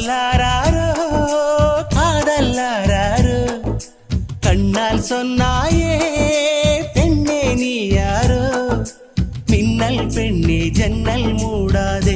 காவல்லாரோ காதல்லாரோ கண்ணால் சொன்னாயே பெண்ணே நீ யாரோ மின்னல் பெண்ணே ஜன்னல் மூடாதே